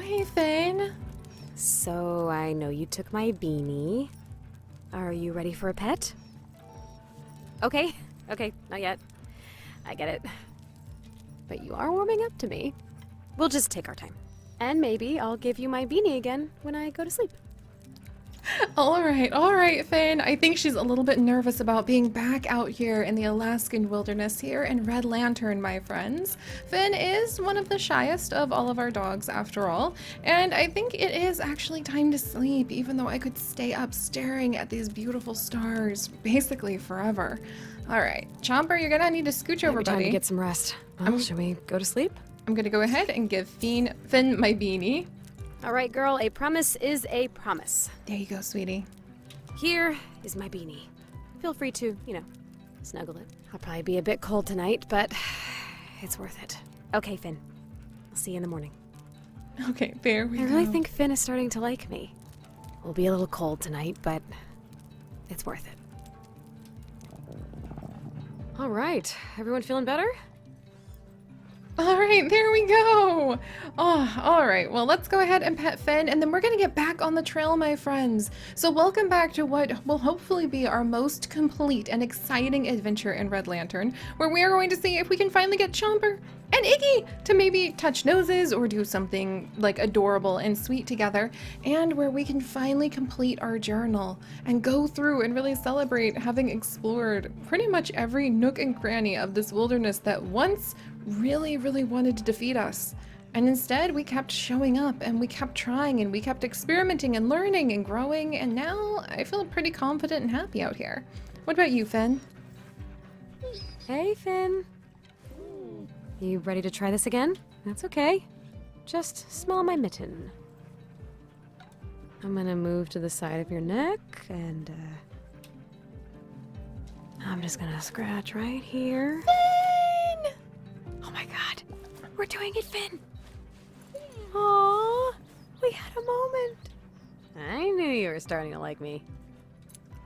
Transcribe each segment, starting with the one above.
hey Finn. So, I know you took my beanie. Are you ready for a pet? Okay, not yet. I get it. But you are warming up to me. We'll just take our time. And maybe I'll give you my beanie again when I go to sleep. All right, Finn. I think she's a little bit nervous about being back out here in the Alaskan wilderness here in Red Lantern, my friends. Finn is one of the shyest of all of our dogs, after all, and I think it is actually time to sleep, even though I could stay up staring at these beautiful stars basically forever. All right, Chomper, you're gonna need to scooch over, Time buddy. to get some rest. Well, shall we go to sleep? I'm gonna go ahead and give Finn my beanie. All right, girl, a promise is a promise. There you go, sweetie. Here is my beanie. Feel free to, snuggle it. I'll probably be a bit cold tonight, but it's worth it. Okay, Finn. I'll see you in the morning. Okay, there we go. I really think Finn is starting to like me. We'll be a little cold tonight, but it's worth it. All right, everyone feeling better? All right, there we go. Oh, all right. Well, let's go ahead and pet Finn, and then we're going to get back on the trail, my friends. So welcome back to what will hopefully be our most complete and exciting adventure in Red Lantern, where we are going to see if we can finally get Chomper and Iggy to maybe touch noses or do something like adorable and sweet together, and where we can finally complete our journal and go through and really celebrate having explored pretty much every nook and cranny of this wilderness that once really wanted to defeat us. And instead we kept showing up and we kept trying and we kept experimenting and learning and growing, and now I feel pretty confident and happy out here. What about you, Finn? Hey, Finn. You ready to try this again? That's okay. Just smell my mitten. I'm gonna move to the side of your neck, and I'm just gonna scratch right here. Finn! Oh my god, we're doing it, Finn! Aww, we had a moment. I knew you were starting to like me.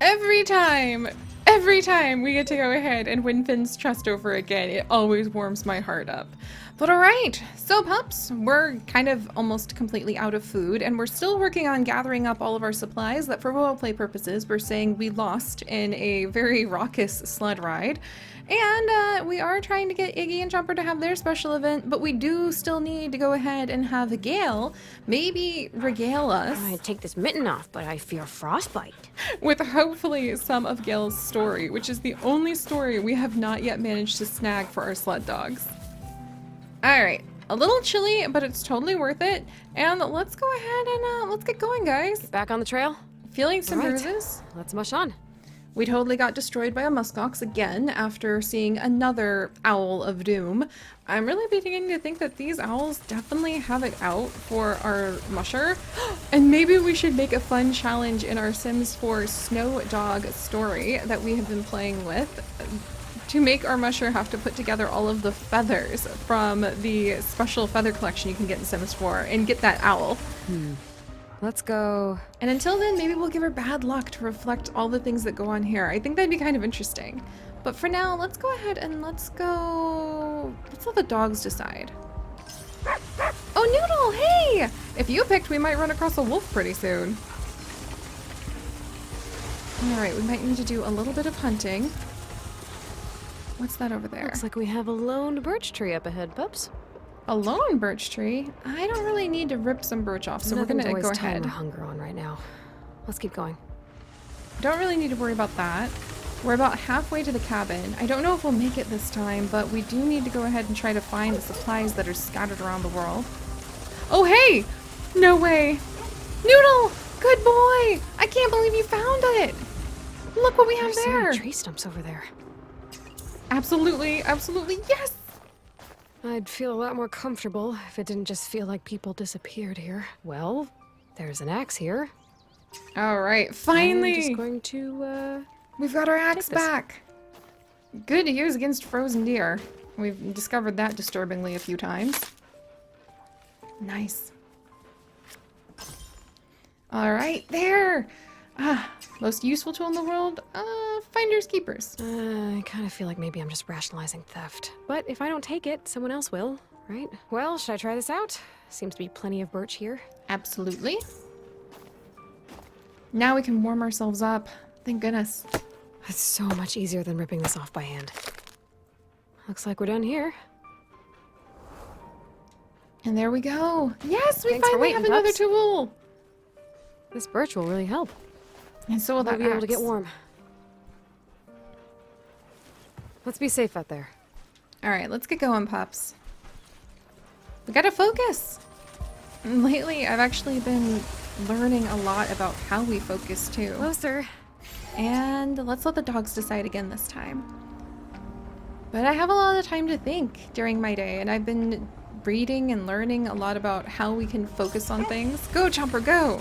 Every time we get to go ahead and win Finn's trust over again, it always warms my heart up. But all right, so pups, we're kind of almost completely out of food, and we're still working on gathering up all of our supplies that for roleplay purposes we're saying we lost in a very raucous sled ride. And we are trying to get Iggy and Chomper to have their special event, but we do still need to go ahead and have Gale maybe regale us. I take this mitten off, but I fear frostbite. With hopefully some of Gale's story, which is the only story we have not yet managed to snag for our sled dogs. Alright, a little chilly, but it's totally worth it. And let's go ahead and let's get going, guys. Back on the trail? Feeling some All right. bruises? Let's mush on. We totally got destroyed by a muskox again after seeing another owl of doom. I'm really beginning to think that these owls definitely have it out for our musher. And maybe we should make a fun challenge in our Sims 4 Snow Dog story that we have been playing with to make our musher have to put together all of the feathers from the special feather collection you can get in Sims 4 and get that owl. Let's go. And until then, maybe we'll give her bad luck to reflect all the things that go on here. I think that'd be kind of interesting. But for now, let's go ahead and let's let the dogs decide. Oh, Noodle, hey! If you picked, we might run across a wolf pretty soon. All right, we might need to do a little bit of hunting. What's that over there? Looks like we have a lone birch tree up ahead, pups. A lone birch tree? I don't really need to rip some birch off, so we're gonna go ahead. Our hunger on right now. Let's keep going. Don't really need to worry about that. We're about halfway to the cabin. I don't know if we'll make it this time, but we do need to go ahead and try to find the supplies that are scattered around the world. Oh, hey! No way! Noodle! Good boy! I can't believe you found it! Look what we have There's so there! many tree stumps over there. Absolutely, absolutely, yes! I'd feel a lot more comfortable if it didn't just feel like people disappeared here. Well, there's an axe here. All right, finally! I'm just going to, We've got our axe this. back. Good to use against frozen deer. We've discovered that disturbingly a few times. Nice. All right, there. Most useful tool in the world? Finders keepers. I kind of feel like maybe I'm just rationalizing theft. But if I don't take it, someone else will. Right, well, should I try this out? Seems to be plenty of birch here. Absolutely. Now we can warm ourselves up. Thank goodness. That's so much easier than ripping this off by hand. Looks like we're done here. And there we go. Yes, we Thanks for finally waiting, have another pups. tool. This birch will really help. And so will We'll that be able to get axe. warm. Let's be safe out there. All right, let's get going, pups. We gotta focus. And lately, I've actually been learning a lot about how we focus too. Closer. And let's let the dogs decide again this time. But I have a lot of time to think during my day, and I've been reading and learning a lot about how we can focus on things. Go, Chomper, go!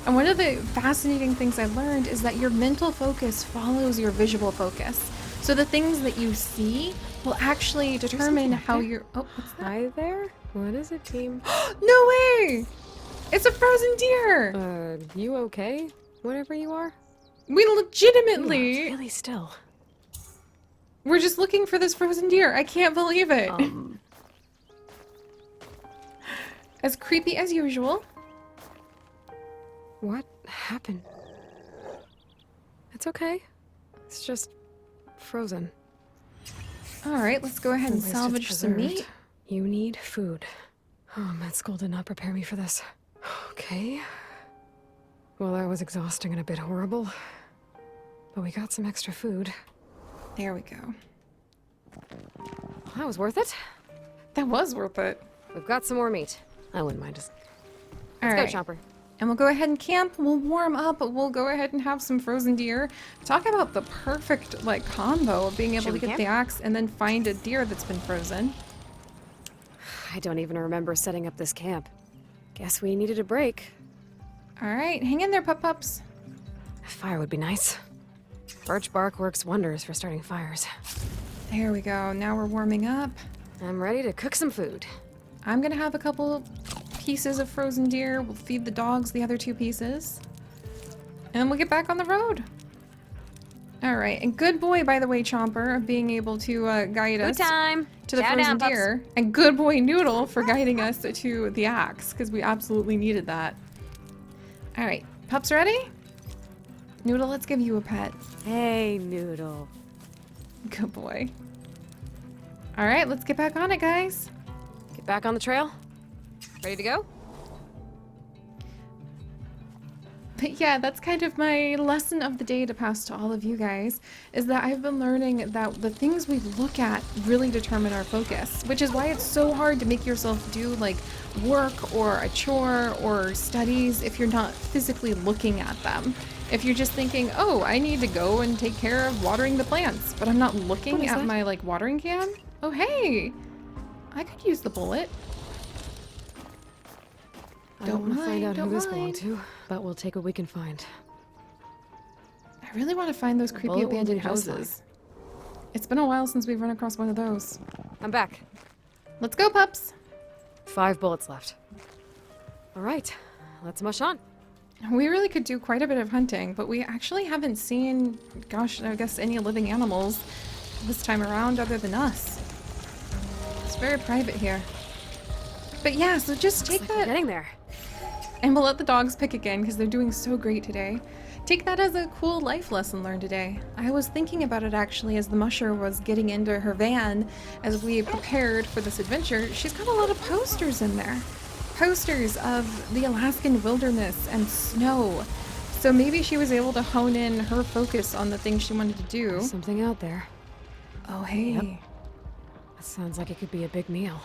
And one of the fascinating things I've learned is that your mental focus follows your visual focus. So the things that you see will actually determine how you're... Oh, what's that? Hi there. What is it, team? No way! It's a frozen deer! You okay? Whatever you are? We Yeah, legitimately... it's really still. We're just looking for this frozen deer. I can't believe it. As creepy as usual. What happened? It's okay. It's just frozen. Alright, let's go ahead and At least it's salvage some preserved. meat. You need food. Oh, med school did not prepare me for this. Okay. Well, that was exhausting and a bit horrible. But we got some extra food. There we go. Well, that was worth it. That was worth it. We've got some more meat. I wouldn't mind just... All Let's right. go, Chomper. And we'll go ahead and camp. We'll warm up. We'll go ahead and have some frozen deer. Talk about the perfect like combo of being able Should to we get camp? the axe and then find a deer that's been frozen. I don't even remember setting up this camp. Guess we needed a break. All right, hang in there, pups. Fire would be nice. Birch bark works wonders for starting fires. There we go. Now we're warming up. I'm ready to cook some food. I'm gonna have a couple pieces of frozen deer. We'll feed the dogs the other 2 pieces. And we'll get back on the road. All right, and good boy, by the way, Chomper, of being able to guide us Food time! to the Chow frozen down, pups. deer. And good boy, Noodle, for guiding us to the axe, because we absolutely needed that. All right, pups ready? Noodle, let's give you a pet. Hey, Noodle. Good boy. All right, let's get back on it, guys. Get back on the trail? Ready to go? But yeah, that's kind of my lesson of the day to pass to all of you guys, is that I've been learning that the things we look at really determine our focus, which is why it's so hard to make yourself do like work or a chore or studies if you're not physically looking at them. If you're just thinking, oh, I need to go and take care of watering the plants, but I'm not looking What is at that? my like watering can. Oh, hey, I could use the bullet. I Don't don't want to find mind, out who don't this mind. belonged to, but we'll take what we can find. I really want to find those creepy bullet will abandoned do just houses. It's been a while since we've run across one of those. I'm back. Let's go, pups. 5 bullets left. All right, let's mush on. We really could do quite a bit of hunting, but we actually haven't seen, gosh, I guess any living animals this time around other than us. It's very private here. But yeah, so just take Looks like we're that, getting there. and we'll let the dogs pick again because they're doing so great today. Take that as a cool life lesson learned today. I was thinking about it actually as the musher was getting into her van as we prepared for this adventure. She's got a lot of posters in there. Posters of the Alaskan wilderness and snow. So maybe she was able to hone in her focus on the things she wanted to do. There's something out there. Oh, hey. Yep. That sounds like it could be a big meal.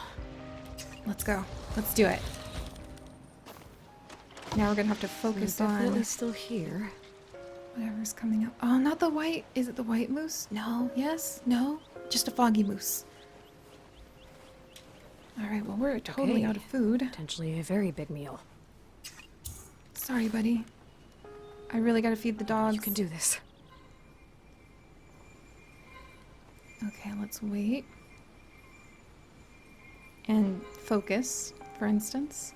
Let's go. Let's do it. Now we're gonna have to focus They're definitely on still here. whatever's coming up. Oh, not the white. Is it the white moose? No. Yes? No? Just a foggy moose. All right, well, we're totally Okay. out of food. Potentially a very big meal. Sorry, buddy. I really gotta feed the dogs. You can do this. Okay, let's wait. And focus, for instance.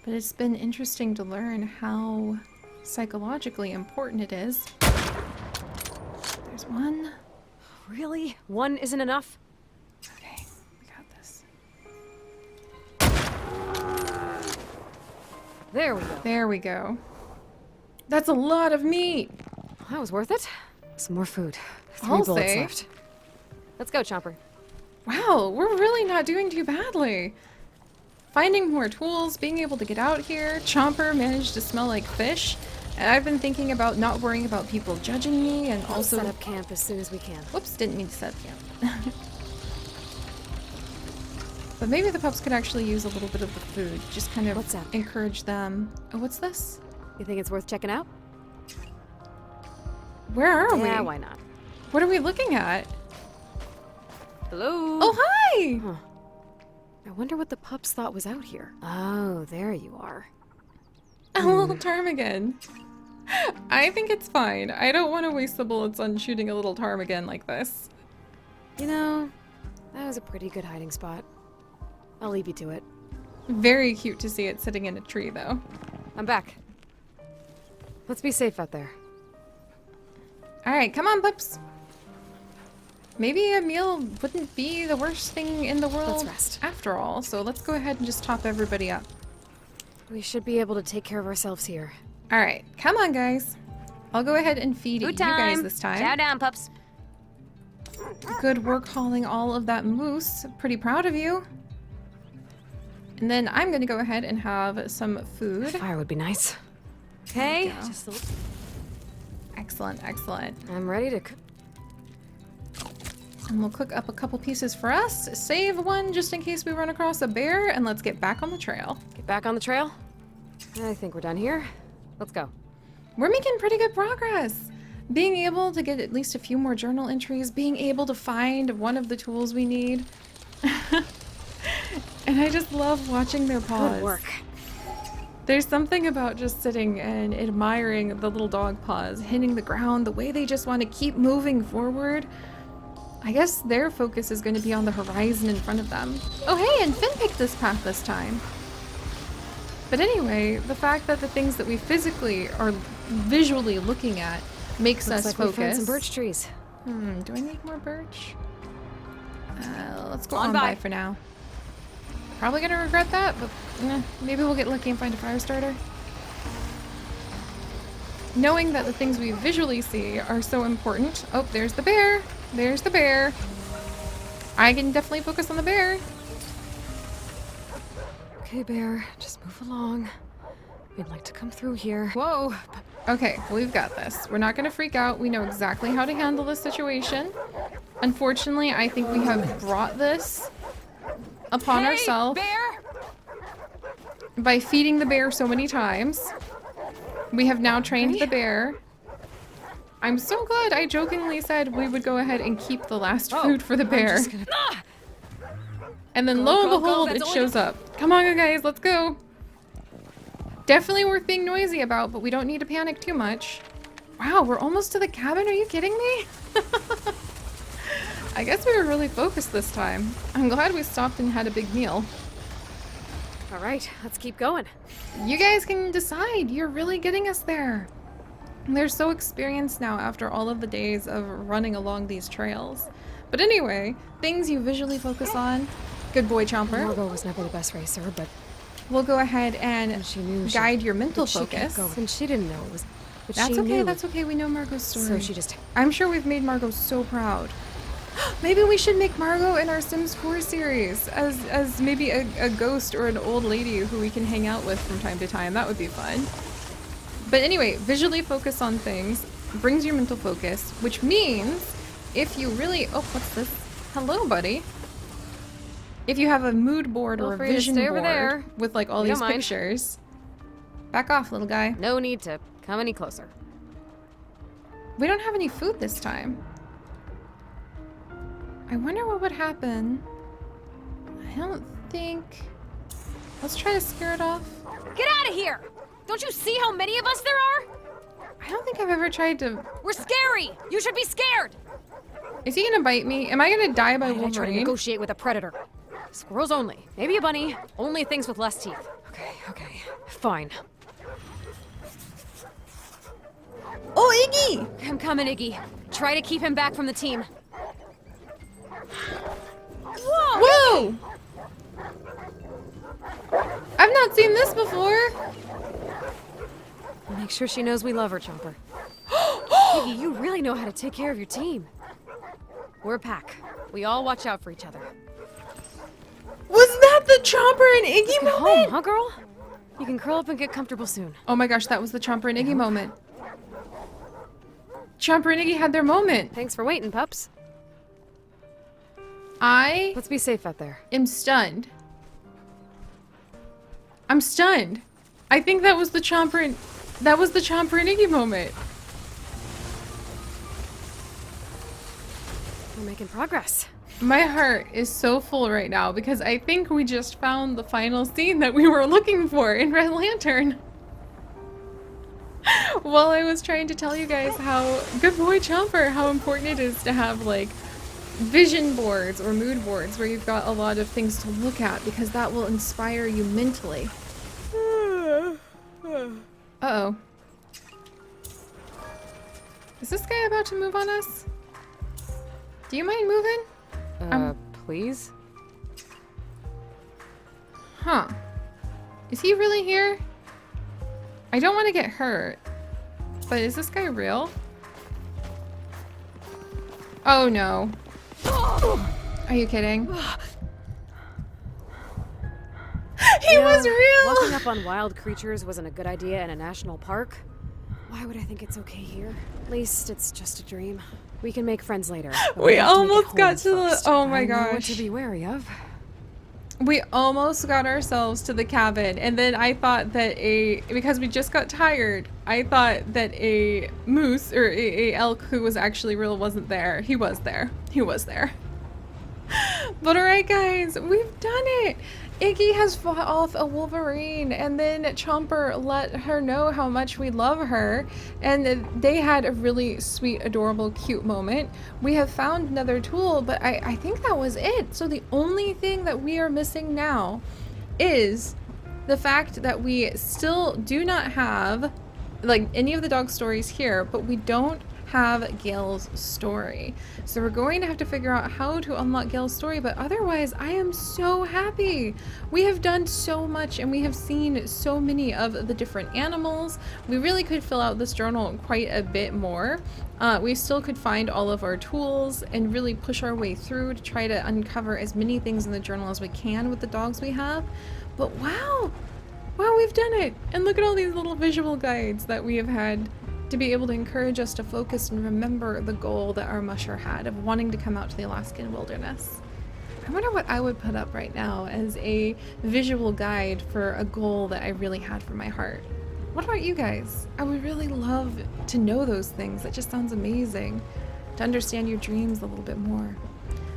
But it's been interesting to learn how psychologically important it is. There's one. Really? One isn't enough? Okay, we got this. There we go. There we go. That's a lot of meat. That was worth it. Some more food. 3 I'll bullets say. left. Let's go, Chomper. Wow, we're really not doing too badly. Finding more tools, being able to get out here. Chomper managed to smell like fish. And I've been thinking about not worrying about people judging me and We'll also... set up camp as soon as we can. Whoops, didn't mean to set up camp. But maybe the pups could actually use a little bit of the food. Just kind of What's up? encourage them. Oh, what's this? You think it's worth checking out? Where are we? Yeah, why not? What are we looking at? Hello? Oh, hi! Huh. I wonder what the pups thought was out here. Oh, there you are. A little ptarmigan. I think it's fine. I don't want to waste the bullets on shooting a little ptarmigan like this. You know, that was a pretty good hiding spot. I'll leave you to it. Very cute to see it sitting in a tree, though. I'm back. Let's be safe out there. Alright, come on, pups. Maybe a meal wouldn't be the worst thing in the world Let's rest. after all, so let's go ahead and just top everybody up. We should be able to take care of ourselves here. Alright, come on, guys. I'll go ahead and feed you Food guys time. this time. Chow down, pups. Good work hauling all of that moose. Pretty proud of you. And then I'm going to go ahead and have some food. Fire would be nice. Okay, go. just Excellent, excellent. I'm ready to cook. And we'll cook up a couple pieces for us. Save one just in case we run across a bear, and let's get back on the trail. Get back on the trail. I think we're done here. Let's go. We're making pretty good progress. Being able to get at least a few more journal entries, being able to find one of the tools we need. And I just love watching their paws. Good work. There's something about just sitting and admiring the little dog paws hitting the ground, the way they just want to keep moving forward. I guess their focus is going to be on the horizon in front of them. Oh hey, and Finn picked this path this time. But anyway, the fact that the things that we physically or visually looking at makes Looks us like we found focus. some birch trees. Do I need more birch? Let's go On on by. by for now. Probably gonna regret that, but maybe we'll get lucky and find a fire starter. Knowing that the things we visually see are so important. Oh, there's the bear. There's the bear. I can definitely focus on the bear. Okay, bear, just move along. We'd like to come through here. Whoa! Okay, we've got this. We're not gonna freak out. We know exactly how to handle this situation. Unfortunately, I think we have brought this upon ourselves Bear! by feeding the bear so many times. We have now trained the bear. I'm so glad I jokingly said we would go ahead and keep the last food for the bear. And then lo and go, behold, that's it only shows up. Come on, guys, let's go. Definitely worth being noisy about, but we don't need to panic too much. Wow, we're almost to the cabin. Are you kidding me? I guess we were really focused this time. I'm glad we stopped and had a big meal. All right, let's keep going. You guys can decide. You're really getting us there. They're so experienced now after all of the days of running along these trails. But anyway, things you visually focus on. Good boy, Chomper. Margot was never the best racer, but We'll go ahead and she knew guide your mental she kept focus. going. And she didn't know it was. But That's she okay, knew. that's okay. We know Margot's story. So she just. I'm sure we've made Margot so proud. Maybe we should make Margot in our Sims 4 series as maybe a ghost or an old lady who we can hang out with from time to time. That would be fun. But anyway, visually focus on things brings your mental focus, which means if you really... Oh, what's this? Hello, buddy. If you have a mood board Feel or a free to vision stay board over there. with like all We these don't mind. pictures... Back off, little guy. No need to come any closer. We don't have any food this time. I wonder what would happen. I don't think... Let's try to scare it off. Get out of here! Don't you see how many of us there are? I don't think I've ever tried to... We're scary! You should be scared! Is he gonna bite me? Am I gonna die by Why did I try to Wolverine? negotiate with a predator? Squirrels only. Maybe a bunny. Only things with less teeth. Okay. Fine. Oh, Iggy! I'm coming, Iggy. Try to keep him back from the team. Whoa! I've not seen this before. Make sure she knows we love her, Chomper. Iggy, you really know how to take care of your team. We're a pack. We all watch out for each other. Was that the Chomper and Iggy Get moment? home, huh, girl? You can curl up and get comfortable soon. Oh my gosh, that was the Chomper and Iggy moment. Chomper and Iggy had their moment. Thanks for waiting, pups. I Let's be safe out there. am stunned. I'm stunned. I think that was the Chomper and Iggy moment. We're making progress. My heart is so full right now because I think we just found the final scene that we were looking for in Red Lantern. While I was trying to tell you guys how, good boy Chomper, how important it is to have like vision boards or mood boards where you've got a lot of things to look at because that will inspire you mentally. Uh-oh. Is this guy about to move on us? Do you mind moving? Please? Huh. Is he really here? I don't want to get hurt. But is this guy real? Oh no. Are you kidding? He was real! Walking up on wild creatures wasn't a good idea in a national park. Why would I think it's okay here? At least it's just a dream. We can make friends later. We have to make it almost home got to the... first. Oh my I know what gosh. to be wary of. We almost got ourselves to the cabin, and then I thought that because we just got tired, I thought that a moose, or a elk who was actually real wasn't there. He was there. He was there. But alright guys, we've done it! Iggy has fought off a Wolverine, and then Chomper let her know how much we love her, and they had a really sweet, adorable, cute moment. We have found another tool, but I think that was it. So the only thing that we are missing now is the fact that we still do not have like any of the dog stories here, but we don't have Gail's story. So we're going to have to figure out how to unlock Gail's story, but otherwise I am so happy. We have done so much and we have seen so many of the different animals. We really could fill out this journal quite a bit more. We still could find all of our tools and really push our way through to try to uncover as many things in the journal as we can with the dogs we have. But wow, we've done it. And look at all these little visual guides that we have had to be able to encourage us to focus and remember the goal that our musher had of wanting to come out to the Alaskan wilderness. I wonder what I would put up right now as a visual guide for a goal that I really had for my heart. What about you guys? I would really love to know those things. It just sounds amazing to understand your dreams a little bit more.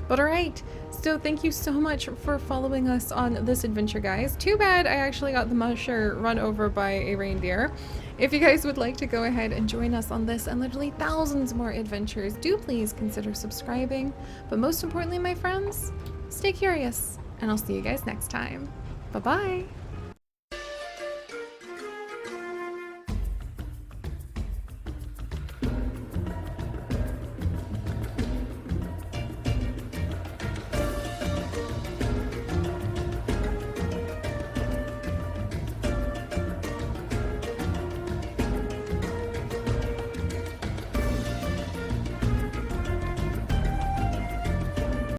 But alright, so thank you so much for following us on this adventure, guys. Too bad I actually got the musher run over by a reindeer. If you guys would like to go ahead and join us on this and literally thousands more adventures, do please consider subscribing. But most importantly, my friends, stay curious, and I'll see you guys next time. Bye-bye!